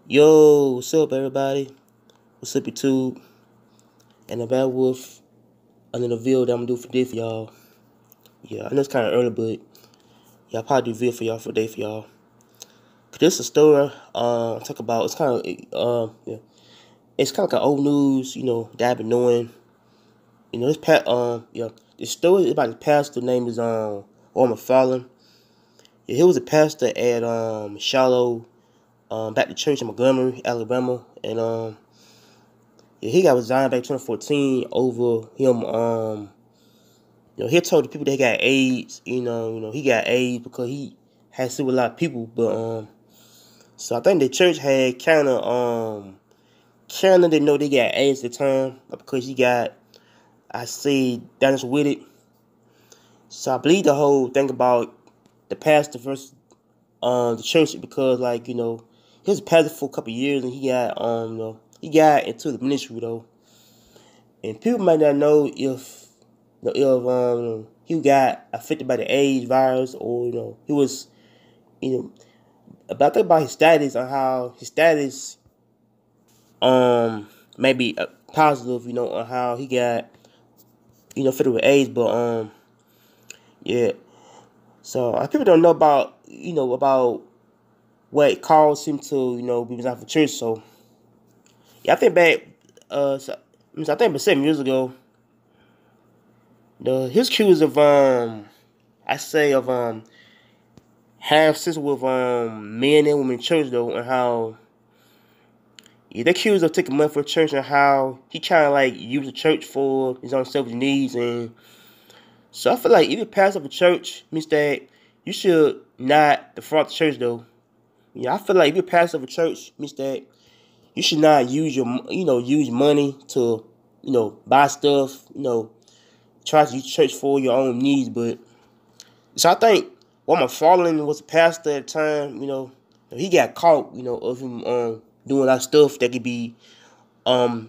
Yo, what's up, everybody? What's up, YouTube? And I'm back with another video that I'm gonna do for today for y'all. Yeah, I know it's kind of early, but yeah, I'll probably do a video for y'all for today for y'all. Cause this is a story. Talk about it's kind of it's kind of like an old news, that I've been knowing. This story is about the pastor. Name is Juan McFarland. Yeah, he was a pastor at Shiloh Baptist Church in Montgomery, Alabama, and yeah, he got resigned back in 2014 over him. He told the people that he got AIDS. He got AIDS because he had slept with a lot of people. But so I think the church had kind of didn't know they got AIDS at the time because he got, I say, diagnosed with it. So I believe the whole thing about the pastor versus the church because he was a pastor for a couple of years and he got into the ministry though. And people might not know if he got affected by the AIDS virus or he was you know but I think about his status on how his status maybe positive on how he got affected with AIDS, but yeah. So people don't know about about what caused him to be resigned from church. So yeah, I think back I think about 7 years ago. His accused of I say of have sex with men and women in church though, and how they accused of taking money for church and how he trying to use the church for his own selfish needs. And so I feel like if you pastor of a church means that you should not defraud the church though. Yeah, I feel like if you pastor of a church means that you should not use use money to buy stuff, try to use church for your own needs. But so I think what McFarland was a pastor at the time, he got caught, of him doing a lot of stuff that could be I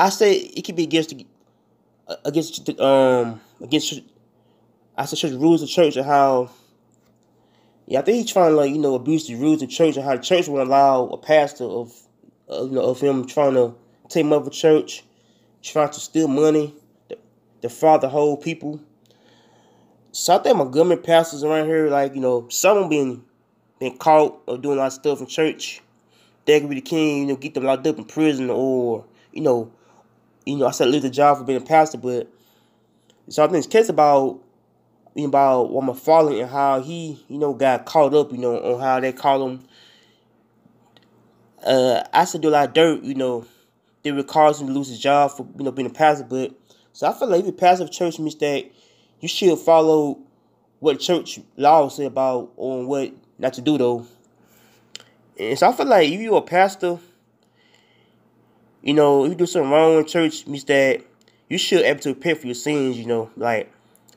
say it could be against I said church rules of church and how I think he's trying to abuse the rules of church and how the church won't allow a pastor of him trying to take money from church, trying to steal money, defraud the whole people. So I think Montgomery pastors around here, some of them been caught or doing a lot of stuff in church. They could be the king, get them locked up in prison or, I said lose the job for being a pastor. But so I think it's case about what McFarland and how he, got caught up, on how they call him. I said do a lot of dirt, they would cause him to lose his job for, being a pastor. But so I feel like if you're a pastor of church means that you should follow what church laws say about on what not to do though. And so I feel like if you're a pastor, if you do something wrong in church means that you should be able to repent for your sins,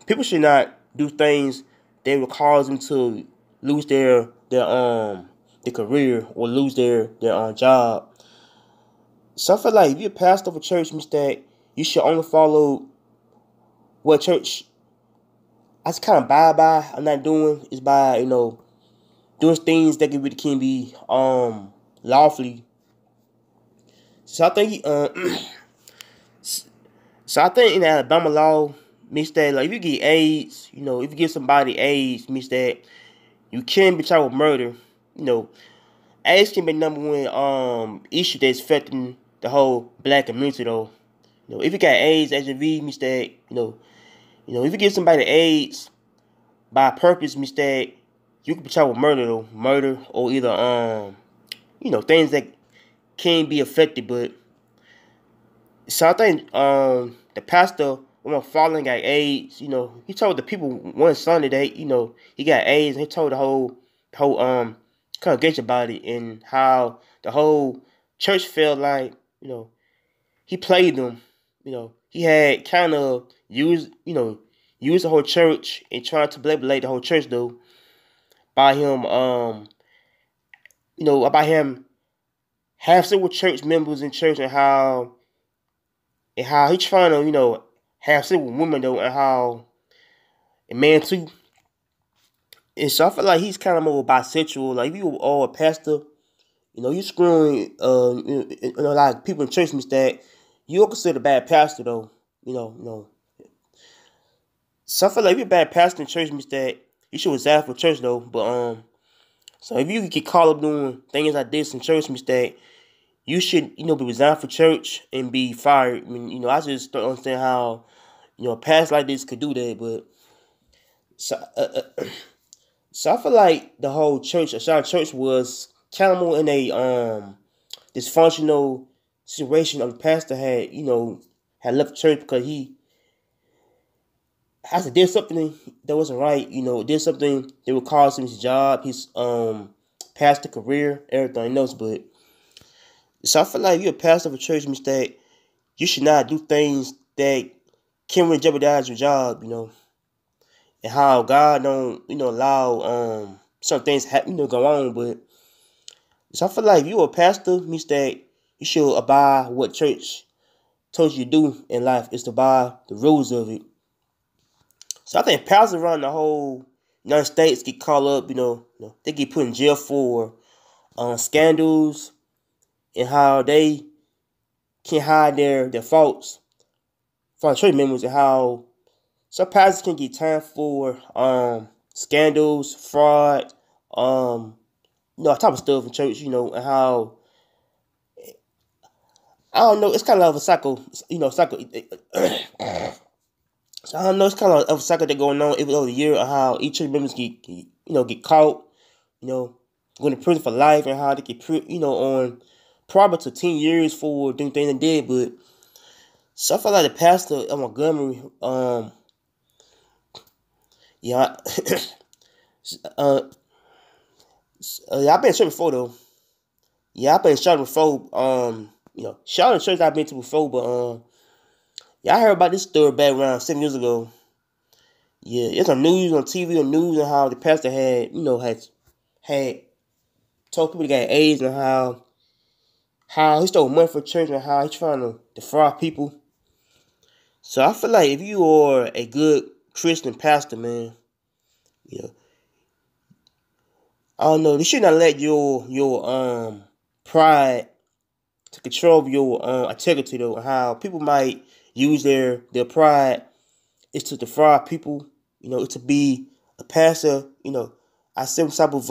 people should not do things that will cause them to lose their career or lose their job. So I feel like if you're a pastor of a church means that you should only follow what church I just kind of abide by. I'm not doing is by doing things that can be lawfully. So I think so I think in Alabama law means that if you get AIDS, if you give somebody AIDS means that you can be charged with murder. AIDS can be number one issue that's affecting the whole black community though. If you got AIDS, HIV means that if you give somebody AIDS by purpose means that you can be charged with murder or either things that can be affected. But so I think the pastor when following got AIDS, he told the people one Sunday that he got AIDS, and he told the whole congregation about it and how the whole church felt like he played them. He had kind of used the whole church and tried to manipulate the whole church though by him about him have several church members in church and how he trying to have several women though and how a man too And so I feel like he's kind of more bisexual. Like if you are a pastor, you screwing like people in church that you're considered a bad pastor though. So I feel like if you're a bad pastor in church that you should resign from church though. But so if you get caught up doing things like this in church that you should, be resigned from church and be fired. I mean, I just don't understand how, a pastor like this could do that. But so I feel like the whole church, Ashanti church, was kind of more in a dysfunctional situation. The pastor had left the church because he has to did something that wasn't right. Did something that would cause him his job, his pastor career, everything else. But so I feel like if you're a pastor of a church, that you should not do things that can really jeopardize your job. And how God don't, allow some things happen, go on. But so I feel like if you're a pastor, means that you should abide what church told you to do in life, is to abide the rules of it. So I think pastors around the whole United States get caught up, they get put in jail for scandals and how they can't hide their faults from church members, and how some pastors can get time for scandals, fraud, type of stuff in church, and how I don't know, it's kind of a cycle, cycle. So I don't know, it's kind of a cycle that going on every other year, of how each church members get caught, going to prison for life, and how they get on probably to 10 years for doing things they did. But so I feel like the pastor of Montgomery, yeah, I've been in church before though. Yeah, I've been in church before. Charlotte church I've been to before, but I heard about this story back around 7 years ago. Yeah, it's on news, on TV, on news, and how the pastor had told people to get AIDS, and how he stole money from church, and how he's trying to defraud people. So I feel like if you are a good Christian pastor, man, I don't know, you should not let your pride to control your integrity though, and how people might use their pride is to defraud people, to be a pastor, I see some type of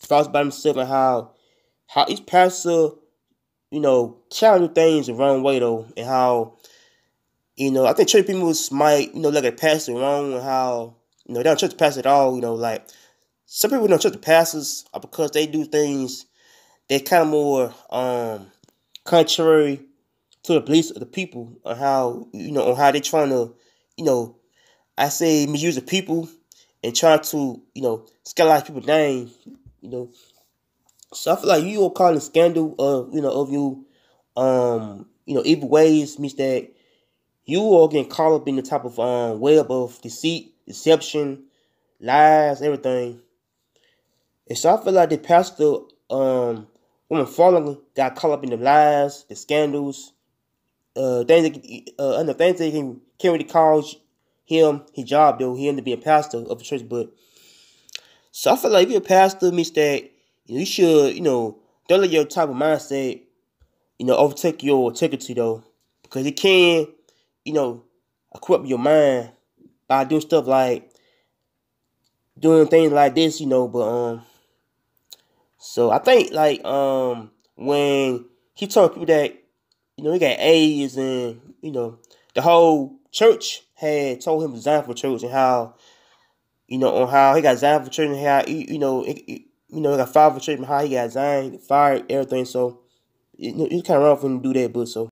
thoughts about himself, and how each pastor, trying to do things the wrong way though, and how I think church people might look at pastor wrong, and how they don't trust the pastor at all, like some people don't trust the pastors because they do things that kind of more contrary to the beliefs of the people, on how on how they trying to I say misuse the people and try to scandalize people's name, So I feel like you are calling scandal of of you evil ways, means that you are getting caught up in the type of web of deceit, deception, lies, everything. And so I feel like the pastor McFarland got caught up in the lies, the scandals, things that can't really cause him his job though. He ended up being pastor of the church. But so I feel like if you're a pastor, means that you should don't let your type of mindset overtake your integrity though, because it can corrupt your mind by doing stuff like doing things like this, But so I think like when he told people that he got AIDS, and the whole church had told him to resign from church, and how on how he got resigned from church, and how he got fired from church, and how he got resigned, fired, everything. So it's kind of wrong for him to do that, but so.